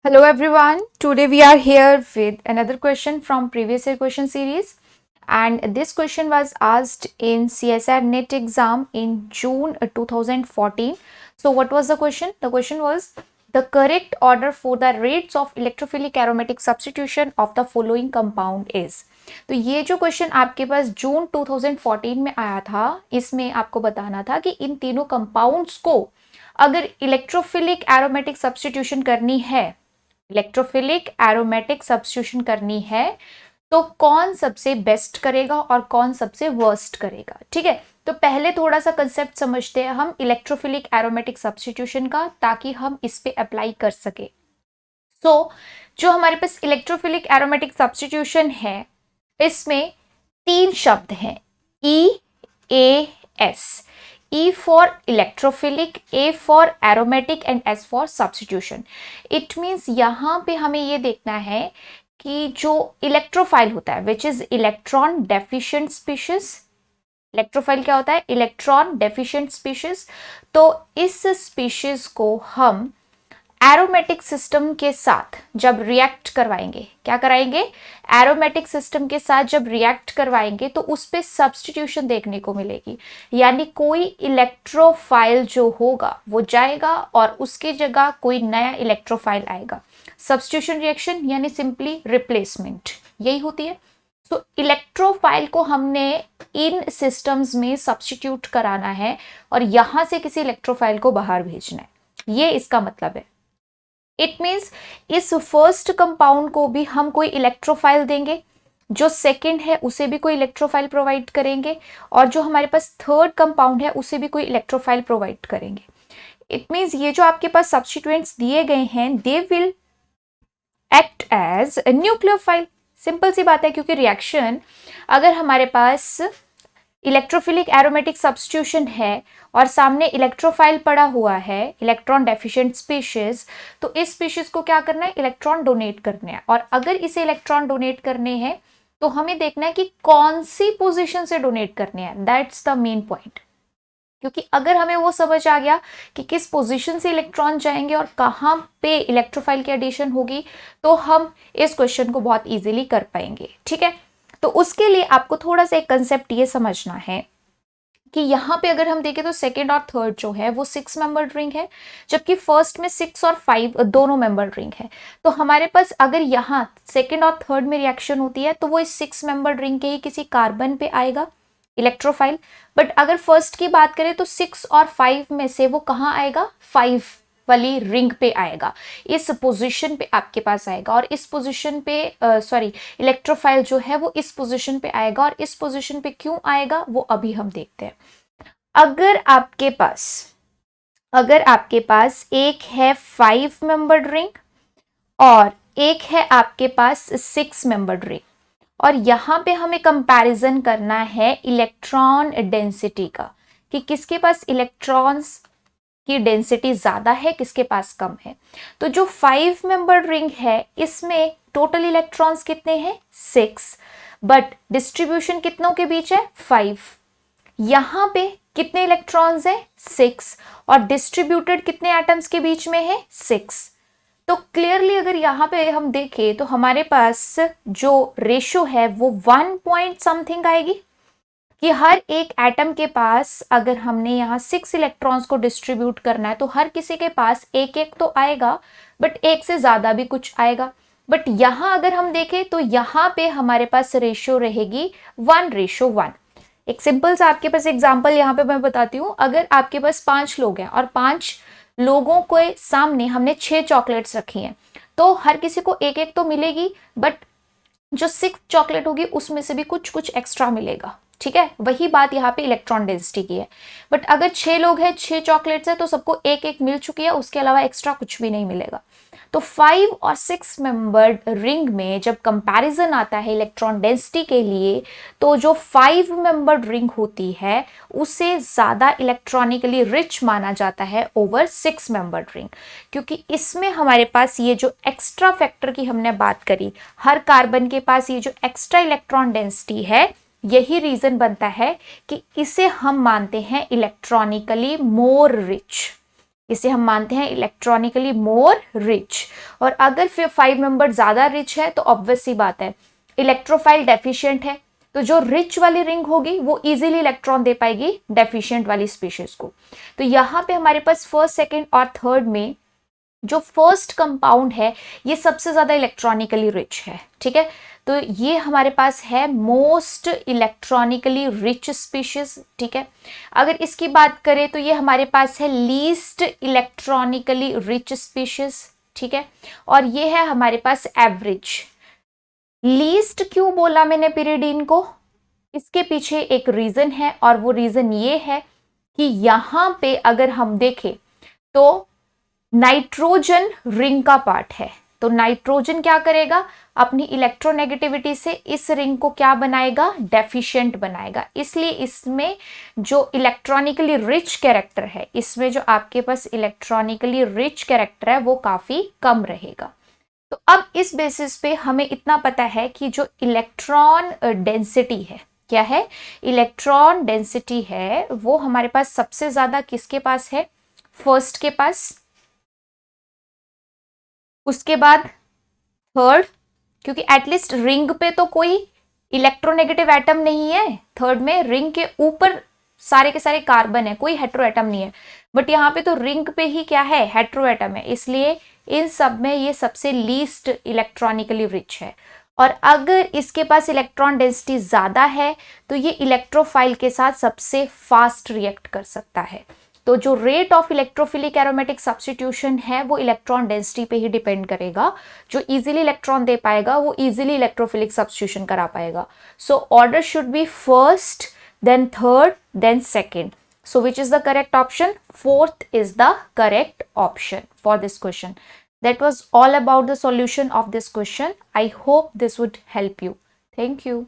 Hello everyone. Today we are here with another question from previous year question series, and this question was asked in CSR NET exam in June 2014. So what was the question? The question was the correct order for the rates of electrophilic aromatic substitution of the following compound is. तो ये जो question आपके पास जून 2014 में आया था, इसमें आपको बताना था कि इन तीनों कंपाउंड्स को अगर इलेक्ट्रोफिलिक एरोमेटिक सब्स्टिट्यूशन करनी है, इलेक्ट्रोफिलिक एरोमेटिक सब्स्टिट्यूशन करनी है, तो कौन सबसे बेस्ट करेगा और कौन सबसे वर्स्ट करेगा। ठीक है, तो पहले थोड़ा सा कंसेप्ट समझते हैं हम इलेक्ट्रोफिलिक एरोमेटिक सब्स्टिट्यूशन का, ताकि हम इस पे अप्लाई कर सके। जो हमारे पास इलेक्ट्रोफिलिक एरोमेटिक सब्स्टिट्यूशन है, इसमें तीन शब्द हैं, E A S. E for electrophilic, A for aromatic and S for substitution. It means यहाँ पे हमें ये देखना है कि जो इलेक्ट्रोफाइल होता है which is electron deficient species. Electrophile क्या होता है? Electron deficient species. तो इस स्पीशीज को हम एरोमेटिक सिस्टम के साथ जब रिएक्ट करवाएंगे, क्या कराएंगे? एरोमेटिक सिस्टम के साथ जब रिएक्ट करवाएंगे तो उस पे सब्स्टिट्यूशन देखने को मिलेगी, यानी कोई इलेक्ट्रोफाइल जो होगा वो जाएगा और उसकी जगह कोई नया इलेक्ट्रोफाइल आएगा। सब्स्टिट्यूशन रिएक्शन यानी सिंपली रिप्लेसमेंट, यही होती है। तो इलेक्ट्रोफाइल को हमने इन सिस्टम्स में सब्स्टिट्यूट कराना है और यहां से किसी इलेक्ट्रोफाइल को बाहर भेजना है, ये इसका मतलब है। इट मीन्स इस फर्स्ट कंपाउंड को भी हम कोई इलेक्ट्रोफाइल देंगे, जो सेकंड है उसे भी कोई इलेक्ट्रोफाइल प्रोवाइड करेंगे, और जो हमारे पास थर्ड कंपाउंड है उसे भी कोई इलेक्ट्रोफाइल प्रोवाइड करेंगे। इट मीन्स ये जो आपके पास सब्स्टिट्यूएंट्स दिए गए हैं, they will act as nucleophile. Simple सी बात है, क्योंकि रिएक्शन अगर हमारे पास इलेक्ट्रोफिलिक एरोमेटिक सब्स्टिट्यूशन है और सामने इलेक्ट्रोफाइल पड़ा हुआ है, इलेक्ट्रॉन डेफिशिएंट स्पीशीज, तो इस स्पीशीज को क्या करना है? इलेक्ट्रॉन डोनेट करने हैं। और अगर इसे इलेक्ट्रॉन डोनेट करने हैं तो हमें देखना है कि कौन सी पोजीशन से डोनेट करने हैं। That's the main point. क्योंकि अगर हमें वो समझ आ गया कि किस पोजीशन से इलेक्ट्रॉन जाएंगे और कहाँ पे इलेक्ट्रोफाइल की एडिशन होगी, तो हम इस क्वेश्चन को बहुत इजीली कर पाएंगे। ठीक है, तो उसके लिए आपको थोड़ा सा एक कंसेप्ट ये समझना है कि यहाँ पे अगर हम देखें तो सेकेंड और थर्ड जो है वो 6 मेंबर रिंग है, जबकि फर्स्ट में 6 और 5 दोनों मेंबर रिंग है। तो हमारे पास अगर यहाँ सेकेंड और थर्ड में रिएक्शन होती है तो वो इस 6 मेंबर रिंग के ही किसी कार्बन पे आएगा इलेक्ट्रोफाइल। बट अगर फर्स्ट की बात करें तो 6 और 5 में से वो कहाँ आएगा? 5 वाली रिंग पे आएगा, इस पोजीशन पे आपके पास आएगा। और इस पोजीशन पे इलेक्ट्रोफाइल जो है वो इस पोजीशन पे आएगा। और इस पोजीशन पे क्यों आएगा वो अभी हम देखते हैं। अगर आपके पास एक है 5 मेंबर्ड रिंग और एक है आपके पास 6 मेंबर्ड रिंग, और यहाँ पे हमें कंपैरिजन करना है इलेक्ट्रॉन डेंसिटी का, कि किसके पास इलेक्ट्रॉन्स की डेंसिटी ज्यादा है, किसके पास कम है। तो जो 5 मेंबर्ड रिंग है इसमें टोटल इलेक्ट्रॉन्स कितने हैं? 6, बट डिस्ट्रीब्यूशन कितनों के बीच है? 5। यहां पे कितने इलेक्ट्रॉन्स हैं? 6, और डिस्ट्रीब्यूटेड कितने एटम्स के बीच में है? 6। तो क्लियरली अगर यहाँ पे हम देखें तो हमारे पास जो रेशो है वो 1 पॉइंट समथिंग आएगी, कि हर एक एटम के पास अगर हमने यहाँ 6 इलेक्ट्रॉन्स को डिस्ट्रीब्यूट करना है तो हर किसी के पास एक एक तो आएगा, बट एक से ज्यादा भी कुछ आएगा। बट यहाँ अगर हम देखें तो यहाँ पे हमारे पास रेशियो रहेगी 1:1। एक सिंपल सा आपके पास एग्जाम्पल यहाँ पे मैं बताती हूँ। अगर आपके पास 5 लोग हैं और 5 लोगों के सामने हमने 6 चॉकलेट्स रखी हैं, तो हर किसी को एक एक तो मिलेगी, बट जो 6 चॉकलेट होगी उसमें से भी कुछ कुछ एक्स्ट्रा मिलेगा। ठीक है, वही बात यहाँ पे इलेक्ट्रॉन डेंसिटी की है। बट अगर 6 लोग हैं, 6 चॉकलेट्स है, तो सबको एक एक मिल चुकी है, उसके अलावा एक्स्ट्रा कुछ भी नहीं मिलेगा। तो 5 और 6 मेंबर्ड रिंग में जब कंपैरिजन आता है इलेक्ट्रॉन डेंसिटी के लिए, तो जो 5 मेंबर्ड रिंग होती है उसे ज्यादा इलेक्ट्रॉनिकली रिच माना जाता है ओवर 6 मेंबर्ड रिंग, क्योंकि इसमें हमारे पास ये जो एक्स्ट्रा फैक्टर की हमने बात करी, हर कार्बन के पास ये जो एक्स्ट्रा इलेक्ट्रॉन डेंसिटी है, यही रीजन बनता है कि इसे हम मानते हैं इलेक्ट्रॉनिकली मोर रिच। इसे हम मानते हैं इलेक्ट्रॉनिकली मोर रिच। और अगर फिर 5 मेंबर ज्यादा रिच है तो ऑब्वियस सी बात है इलेक्ट्रोफाइल डेफिशिएंट है, तो जो रिच वाली रिंग होगी वो इजीली इलेक्ट्रॉन दे पाएगी डेफिशिएंट वाली स्पीशीज को। तो यहाँ पे हमारे पास फर्स्ट, सेकंड और थर्ड में जो फर्स्ट कंपाउंड है ये सबसे ज्यादा इलेक्ट्रॉनिकली रिच है, ठीक है। तो ये हमारे पास है मोस्ट इलेक्ट्रॉनिकली रिच स्पीशीज, ठीक है। अगर इसकी बात करें तो ये हमारे पास है लीस्ट इलेक्ट्रॉनिकली रिच स्पीशीज, ठीक है। और ये है हमारे पास एवरेज। लीस्ट क्यों बोला मैंने पिरिडीन को, इसके पीछे एक रीजन है और वो रीजन ये है कि यहां पे अगर हम देखें तो नाइट्रोजन रिंग का पार्ट है, तो नाइट्रोजन क्या करेगा अपनी इलेक्ट्रोनेगेटिविटी से इस रिंग को क्या बनाएगा, डेफिशिएंट बनाएगा। इसलिए इसमें जो इलेक्ट्रॉनिकली रिच कैरेक्टर है, इसमें जो आपके पास इलेक्ट्रॉनिकली रिच कैरेक्टर है वो काफी कम रहेगा। तो अब इस बेसिस पे हमें इतना पता है कि जो इलेक्ट्रॉन डेंसिटी है, क्या है, इलेक्ट्रॉन डेंसिटी है वो हमारे पास सबसे ज्यादा किसके पास है, फर्स्ट के पास, उसके बाद थर्ड, क्योंकि एटलीस्ट रिंग पे तो कोई इलेक्ट्रोनेगेटिव एटम नहीं है, थर्ड में रिंग के ऊपर सारे के सारे कार्बन है, कोई हेट्रो एटम नहीं है, बट यहाँ पे तो रिंग पे ही क्या है, हेट्रो एटम है, इसलिए इन सब में ये सबसे लीस्ट इलेक्ट्रॉनिकली रिच है। और अगर इसके पास इलेक्ट्रॉन डेंसिटी ज्यादा है तो ये इलेक्ट्रोफाइल के साथ सबसे फास्ट रिएक्ट कर सकता है। तो जो rate of electrophilic aromatic substitution है वो इलेक्ट्रॉन डेंसिटी पे ही डिपेंड करेगा। जो इजीली इलेक्ट्रॉन दे पाएगा वो इजीली इलेक्ट्रोफिलिक सब्स्टिट्यूशन करा पाएगा। So order should be first, then third, then second. So which is the correct option? Fourth is the correct option for this question. That was all about the solution of this question. I hope this would help you. Thank you.